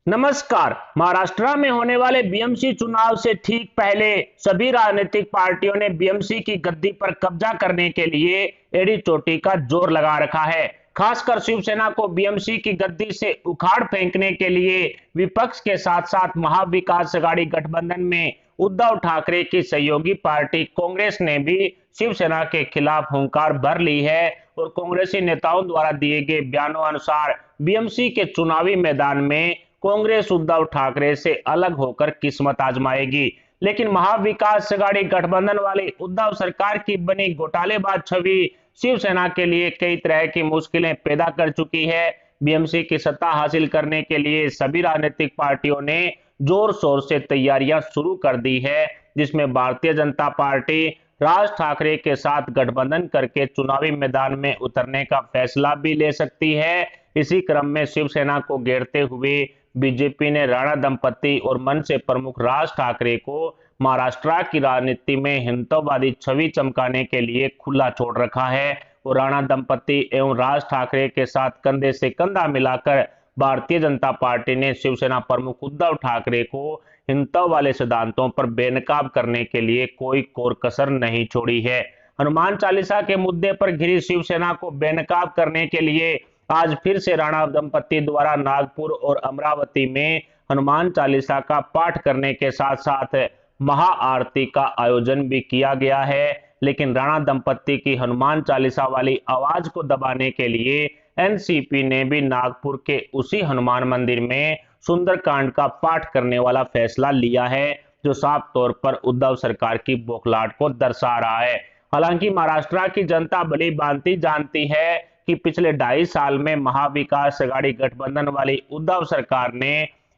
नमस्कार। महाराष्ट्र में होने वाले बीएमसी चुनाव से ठीक पहले सभी राजनीतिक पार्टियों ने बीएमसी की गद्दी पर कब्जा करने के लिए एड़ी चोटी का जोर लगा रखा है। खासकर शिवसेना को बीएमसी की गद्दी से उखाड़ फेंकने के लिए विपक्ष के साथ साथ महाविकास अघाड़ी गठबंधन में उद्धव ठाकरे की सहयोगी पार्टी कांग्रेस ने भी शिवसेना के खिलाफ हुंकार भर ली है और कांग्रेसी नेताओं द्वारा दिए गए बयानों अनुसार बीएमसी के चुनावी मैदान में कांग्रेस उद्धव ठाकरे से अलग होकर किस्मत आजमाएगी। लेकिन महाविकास अघाड़ी गठबंधन वाली उद्धव सरकार की बनी घोटालेबाज छवि शिवसेना के लिए कई तरह की मुश्किलें पैदा कर चुकी है। बीएमसी की सत्ता हासिल करने के लिए सभी राजनीतिक पार्टियों ने जोर शोर से तैयारियां शुरू कर दी है, जिसमें भारतीय जनता पार्टी राज ठाकरे के साथ गठबंधन करके चुनावी मैदान में उतरने का फैसला भी ले सकती है। इसी क्रम में शिवसेना को घेरते हुए बीजेपी ने राणा दंपति और मनसे प्रमुख राज ठाकरे को महाराष्ट्र की राजनीति में हिंदुत्ववादी छवि चमकाने के लिए खुला छोड़ रखा है और राणा दंपति एवं राज ठाकरे के साथ कंधे से कंधा मिलाकर भारतीय जनता पार्टी ने शिवसेना प्रमुख उद्धव ठाकरे को हिंदुत्व वाले सिद्धांतों पर बेनकाब करने के लिए कोई कोर कसर नहीं छोड़ी है। हनुमान चालीसा के मुद्दे पर घिरी शिवसेना को बेनकाब करने के लिए आज फिर से राणा दंपति द्वारा नागपुर और अमरावती में हनुमान चालीसा का पाठ करने के साथ साथ महाआरती का आयोजन भी किया गया है। लेकिन राणा दंपति की हनुमान चालीसा वाली आवाज को दबाने के लिए एनसीपी ने भी नागपुर के उसी हनुमान मंदिर में सुंदरकांड का पाठ करने वाला फैसला लिया है, जो साफ तौर पर उद्धव सरकार की बौखलाहट को दर्शा रहा है। हालांकि महाराष्ट्र की जनता भली भांति जानती है कि पिछले 2.5 साल में महाविकास अघाड़ी गठबंधन वाली उद्धव सरकार ने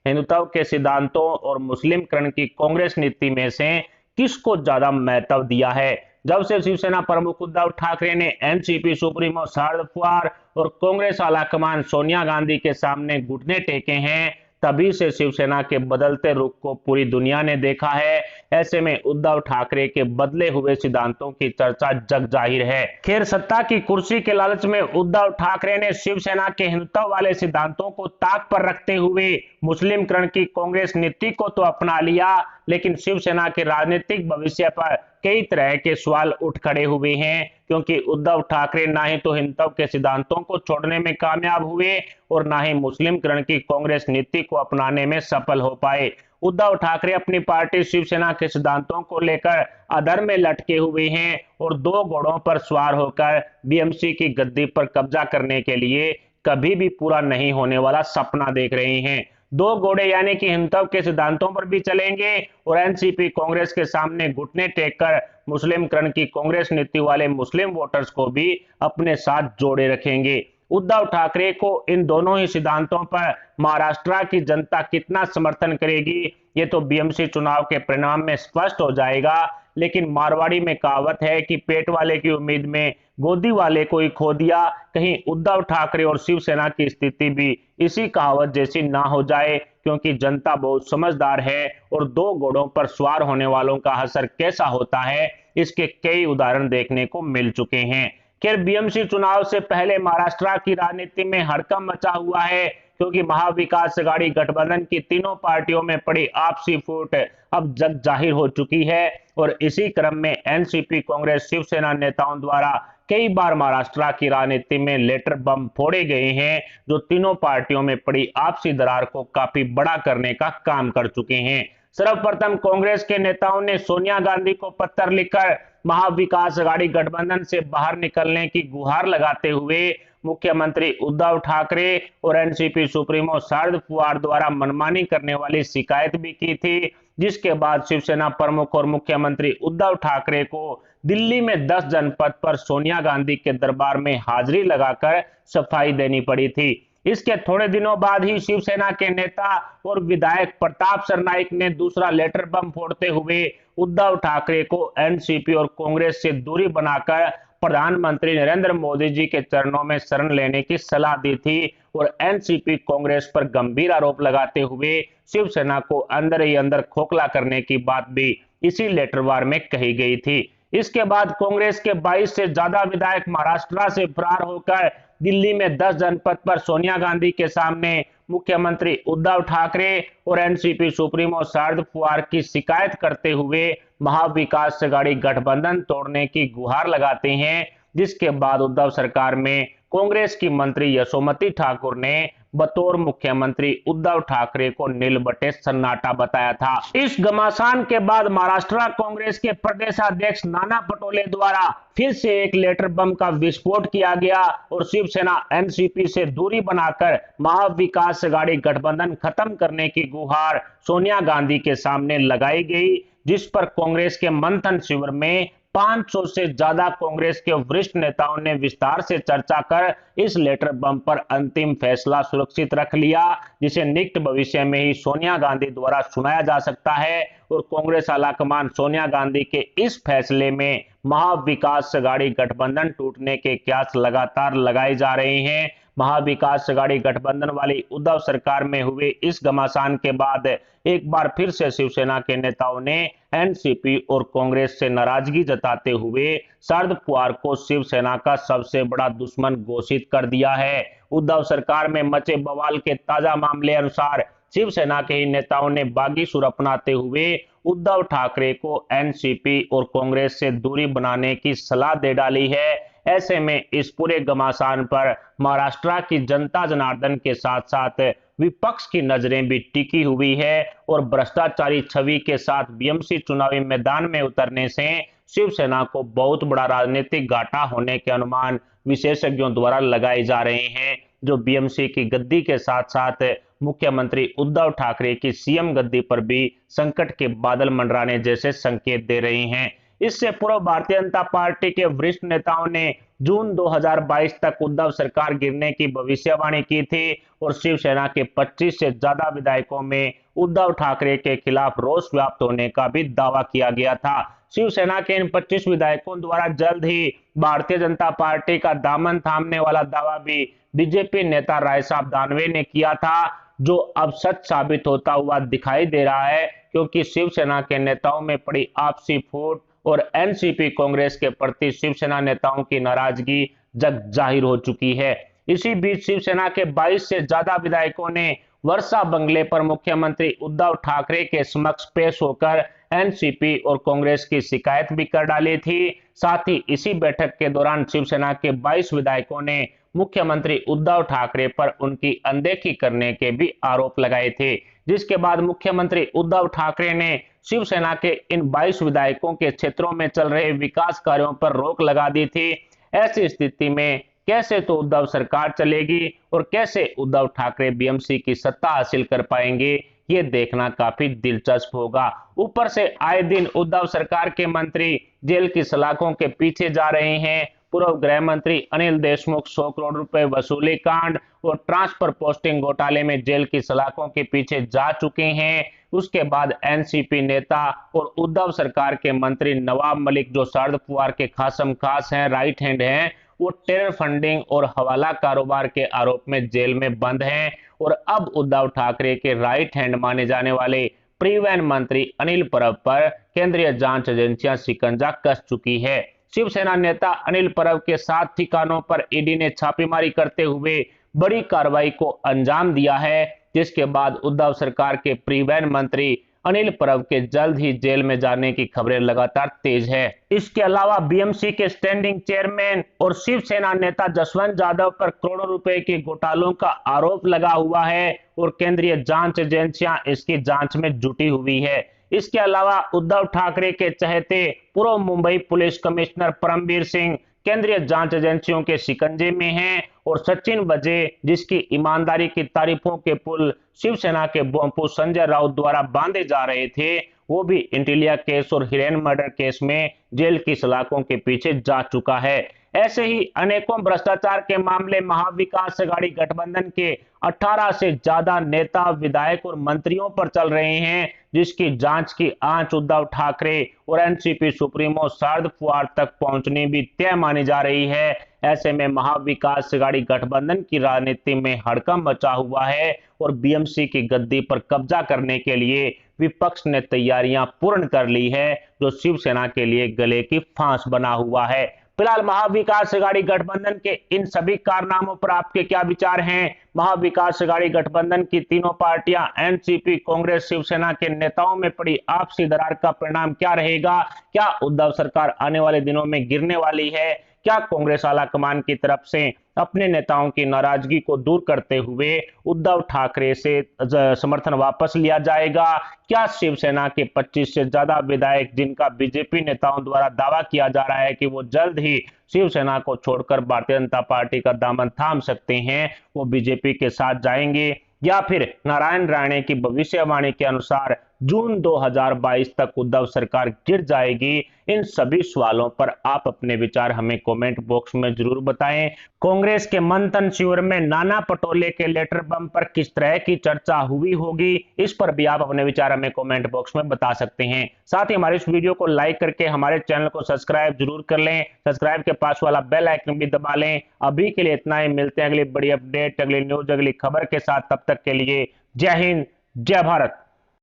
हिंदुत्व के सिद्धांतों और मुस्लिमकरण की कांग्रेस नीति में से किसको ज्यादा महत्व दिया है। जब से शिवसेना प्रमुख उद्धव ठाकरे ने एनसीपी सुप्रीमो शरद पवार और कांग्रेस आलाकमान सोनिया गांधी के सामने घुटने टेके हैं, तभी से शिवसेना के बदलते रुख को पूरी दुनिया ने देखा है। ऐसे में उद्धव ठाकरे के बदले हुए सिद्धांतों की चर्चा जग जाहिर है। खैर, सत्ता की कुर्सी के लालच में उद्धव ठाकरे ने शिवसेना के हिंदुत्व वाले सिद्धांतों को ताक पर रखते हुए मुस्लिमकरण की कांग्रेस नीति को तो अपना लिया, लेकिन शिवसेना के राजनीतिक भविष्य पर कई तरह के सवाल उठ खड़े हुए हैं, क्योंकि उद्धव ठाकरे ना ही तो हिंदुत्व के सिद्धांतों को छोड़ने में कामयाब हुए और ना ही मुस्लिमकरण की कांग्रेस नीति को अपनाने में सफल हो पाए। उद्धव ठाकरे अपनी पार्टी शिवसेना के सिद्धांतों को लेकर अधर में लटके हुए हैं और दो घोड़ों पर सवार होकर बीएमसी की गद्दी पर कब्जा करने के लिए कभी भी पूरा नहीं होने वाला सपना देख रहे हैं। दो घोड़े यानी कि हिंदुत्व के सिद्धांतों पर भी चलेंगे और एनसीपी कांग्रेस के सामने घुटने टेककर मुस्लिमकरण की कांग्रेस नीति वाले मुस्लिम वोटर्स को भी अपने साथ जोड़े रखेंगे। उद्धव ठाकरे को इन दोनों ही सिद्धांतों पर महाराष्ट्र की जनता कितना समर्थन करेगी, ये तो बीएमसी चुनाव के परिणाम में स्पष्ट हो जाएगा। लेकिन मारवाड़ी में कहावत है कि पेट वाले की उम्मीद में गोदी वाले को ही खो दिया। कहीं उद्धव ठाकरे और शिवसेना की स्थिति भी इसी कहावत जैसी ना हो जाए, क्योंकि जनता बहुत समझदार है और दो घोड़ों पर सवार होने वालों का असर कैसा होता है, इसके कई उदाहरण देखने को मिल चुके हैं। खैर, बीएमसी चुनाव से पहले महाराष्ट्र की राजनीति में हड़कंप मचा हुआ है, क्योंकि महाविकास अघाड़ी गठबंधन की तीनों पार्टियों में पड़ी आपसी फूट अब जग जाहिर हो चुकी है और इसी क्रम में एनसीपी कांग्रेस शिवसेना नेताओं द्वारा कई बार महाराष्ट्र की राजनीति में लेटर बम फोड़े गए हैं, जो तीनों पार्टियों में पड़ी आपसी दरार को काफी बड़ा करने का काम कर चुके हैं। सर्वप्रथम कांग्रेस के नेताओं ने सोनिया गांधी को पत्र लिखकर महाविकास अघाड़ी गठबंधन से बाहर निकलने की गुहार लगाते हुए मुख्यमंत्री उद्धव ठाकरे और एनसीपी सुप्रीमो शरद पवार द्वारा मनमानी करने वाली शिकायत भी की थी, जिसके बाद शिवसेना प्रमुख और मुख्यमंत्री उद्धव ठाकरे को दिल्ली में 10 जनपद पर सोनिया गांधी के दरबार में हाजिरी लगाकर सफाई देनी पड़ी थी। इसके थोड़े दिनों बाद ही शिवसेना के नेता और विधायक प्रताप सरनाईक ने दूसरा लेटर बम फोड़ते हुए उद्धव ठाकरे को एनसीपी और कांग्रेस से दूरी बनाकर प्रधानमंत्री नरेंद्र मोदी जी के चरणों में शरण लेने की सलाह दी थी और एनसीपी कांग्रेस पर गंभीर आरोप लगाते हुए शिवसेना को अंदर ही अंदर खोखला करने की बात भी इसी लेटरवार में कही गई थी। इसके बाद कांग्रेस के 22 से ज्यादा विधायक महाराष्ट्र से फरार होकर दिल्ली में 10 जनपद पर सोनिया गांधी के सामने मुख्यमंत्री उद्धव ठाकरे और एनसीपी सुप्रीमो शरद पवार की शिकायत करते हुए महाविकास अघाड़ी गठबंधन तोड़ने की गुहार लगाते हैं, जिसके बाद उद्धव सरकार में कांग्रेस की मंत्री यशोमती ठाकुर ने बतौर मुख्यमंत्री उद्धव ठाकरे को नीलबटे सन्नाटा बताया था। इस घमासान के बाद महाराष्ट्र कांग्रेस के प्रदेशाध्यक्ष नाना पटोले द्वारा फिर से एक लेटर बम का विस्फोट किया गया और शिवसेना एनसीपी से दूरी बनाकर महाविकास अघाड़ी गठबंधन खत्म करने की गुहार सोनिया गांधी के सामने लगाई गई, जिस पर कांग्रेस के मंथन शिविर में 500 से ज्यादा कांग्रेस के वरिष्ठ नेताओं ने विस्तार से चर्चा कर इस लेटर बम पर अंतिम फैसला सुरक्षित रख लिया, जिसे निकट भविष्य में ही सोनिया गांधी द्वारा सुनाया जा सकता है। और कांग्रेस आलाकमान सोनिया गांधी के इस फैसले में महाविकास अघाड़ी गठबंधन टूटने के कयास लगातार लगाए जा रहे हैं। महाविकास अघाड़ी गठबंधन वाली उद्धव सरकार में हुए इस घमासान के बाद एक बार फिर से शिवसेना के नेताओं ने एनसीपी और कांग्रेस से नाराजगी जताते हुए शरद पवार को शिवसेना का सबसे बड़ा दुश्मन घोषित कर दिया है। उद्धव सरकार में मचे बवाल के ताजा मामले अनुसार शिवसेना के ही नेताओं ने बागी सुर अपनाते हुए उद्धव ठाकरे को एनसीपी और कांग्रेस से दूरी बनाने की सलाह दे डाली है। ऐसे में इस पूरे घमासान पर महाराष्ट्र की जनता जनार्दन के साथ साथ विपक्ष की नजरें भी टिकी हुई है और भ्रष्टाचारी छवि के साथ बीएमसी चुनावी मैदान में उतरने से शिवसेना को बहुत बड़ा राजनीतिक घाटा होने के अनुमान विशेषज्ञों द्वारा लगाए जा रहे हैं, जो बीएमसी की गद्दी के साथ साथ मुख्यमंत्री उद्धव ठाकरे की सीएम गद्दी पर भी संकट के बादल मंडराने जैसे संकेत दे रहे हैं। इससे पूर्व भारतीय जनता पार्टी के वरिष्ठ नेताओं ने जून 2022 तक उद्धव सरकार गिरने की भविष्यवाणी की थी और शिवसेना के 25 से ज्यादा विधायकों में उद्धव ठाकरे के खिलाफ रोष व्याप्त होने का भी दावा किया गया था। शिवसेना के इन 25 विधायकों द्वारा जल्द ही भारतीय जनता पार्टी का दामन थामने वाला दावा भी बीजेपी नेता राय साहब दानवे ने किया था, जो अब सच साबित होता हुआ दिखाई दे रहा है, क्योंकि शिवसेना के नेताओं में पड़ी आपसी फूट और एनसीपी कांग्रेस के प्रति शिवसेना नेताओं की नाराजगी जग जाहिर हो चुकी है। इसी बीच शिवसेना के 22 से ज्यादा विधायकों ने वर्षा बंगले पर मुख्यमंत्री उद्धव ठाकरे के समक्ष पेश होकर एनसीपी और कांग्रेस की शिकायत भी कर डाली थी। साथ ही इसी बैठक के दौरान शिवसेना के 22 विधायकों ने मुख्यमंत्री उद्धव ठाकरे पर उनकी अनदेखी करने के भी आरोप लगाए थे, जिसके बाद मुख्यमंत्री उद्धव ठाकरे ने शिवसेना के इन 22 विधायकों के क्षेत्रों में चल रहे विकास कार्यों पर रोक लगा दी थी। ऐसी स्थिति में कैसे तो उद्धव सरकार चलेगी और कैसे उद्धव ठाकरे बीएमसी की सत्ता हासिल कर पाएंगे, ये देखना काफी दिलचस्प होगा। ऊपर से आए दिन उद्धव सरकार के मंत्री जेल की सलाखों के पीछे जा रहे हैं। पूर्व गृह मंत्री अनिल देशमुख 100 करोड़ रुपए वसूली कांड और ट्रांसफर पोस्टिंग घोटाले में जेल की सलाखों के पीछे जा चुके हैं। उसके बाद एनसीपी नेता और उद्धव सरकार के मंत्री नवाब मलिक, जो शरद पवार के खासम खास हैं, राइट हैंड हैं, वो टेरर फंडिंग और हवाला कारोबार के आरोप में जेल में बंद हैं। और अब उद्धव ठाकरे के राइट हैंड माने जाने वाले परिवहन मंत्री अनिल परब पर केंद्रीय जांच एजेंसियां शिकंजा कस चुकी है। शिवसेना नेता अनिल परब के 7 ठिकानों पर ईडी ने छापेमारी करते हुए बड़ी कार्रवाई को अंजाम दिया है, जिसके बाद उद्धव सरकार के परिवहन मंत्री अनिल परब के जल्द ही जेल में जाने की खबरें लगातार तेज है। इसके अलावा बीएमसी के स्टैंडिंग चेयरमैन और शिवसेना नेता जसवंत यादव पर करोड़ों रुपए के घोटालों का आरोप लगा हुआ है और केंद्रीय जांच एजेंसियां इसकी जांच में जुटी हुई है। इसके अलावा उद्धव ठाकरे के चहेते पूर्व मुंबई पुलिस कमिश्नर परमवीर सिंह केंद्रीय जांच एजेंसियों के शिकंजे में हैं और सचिन वजे, जिसकी ईमानदारी की तारीफों के पुल शिवसेना के बोमपू संजय राउत द्वारा बांधे जा रहे थे, वो भी इंटीलिया केस और हिरेन मर्डर केस में जेल की सलाखों के पीछे जा चुका है। ऐसे ही अनेकों भ्रष्टाचार के मामले महाविकास अघाड़ी गठबंधन के 18 से ज्यादा नेता, विधायक और मंत्रियों पर चल रहे हैं, जिसकी जांच की आंच उद्धव ठाकरे और एनसीपी सुप्रीमो शरद पवार तक पहुंचनी भी तय मानी जा रही है। ऐसे में महाविकास अघाड़ी गठबंधन की राजनीति में हड़कंप मचा हुआ है और बीएमसी की गद्दी पर कब्जा करने के लिए विपक्ष ने तैयारियां पूर्ण कर ली है, जो शिवसेना के लिए गले की फांस बना हुआ है। फिलहाल महाविकास अघाड़ी गठबंधन के इन सभी कारनामों पर आपके क्या विचार हैं? महाविकास अघाड़ी गठबंधन की तीनों पार्टियां एनसीपी, कांग्रेस, शिवसेना के नेताओं में पड़ी आपसी दरार का परिणाम क्या रहेगा? क्या उद्धव सरकार आने वाले दिनों में गिरने वाली है? क्या कांग्रेस आलाकमान की तरफ से अपने नेताओं की नाराजगी को दूर करते हुए उद्धव ठाकरे से समर्थन वापस लिया जाएगा? क्या शिवसेना के 25 से ज्यादा विधायक, जिनका बीजेपी नेताओं द्वारा दावा किया जा रहा है कि वो जल्द ही शिवसेना को छोड़कर भारतीय जनता पार्टी का दामन थाम सकते हैं, वो बीजेपी के साथ जाएंगे? या फिर नारायण राणे की भविष्यवाणी के अनुसार जून 2022 तक उद्धव सरकार गिर जाएगी? इन सभी सवालों पर आप अपने विचार हमें कमेंट बॉक्स में जरूर बताएं। कांग्रेस के मंथन शिविर में नाना पटोले के लेटर बम पर किस तरह की चर्चा हुई होगी, इस पर भी आप अपने विचार हमें कमेंट बॉक्स में बता सकते हैं। साथ ही हमारे इस वीडियो को लाइक करके हमारे चैनल को सब्सक्राइब जरूर कर लें। सब्सक्राइब के पास वाला बेल आइकन भी दबा लें। अभी के लिए इतना ही, मिलते हैं अगली बड़ी अपडेट, अगली न्यूज, अगली खबर के साथ। तब तक के लिए जय हिंद, जय भारत।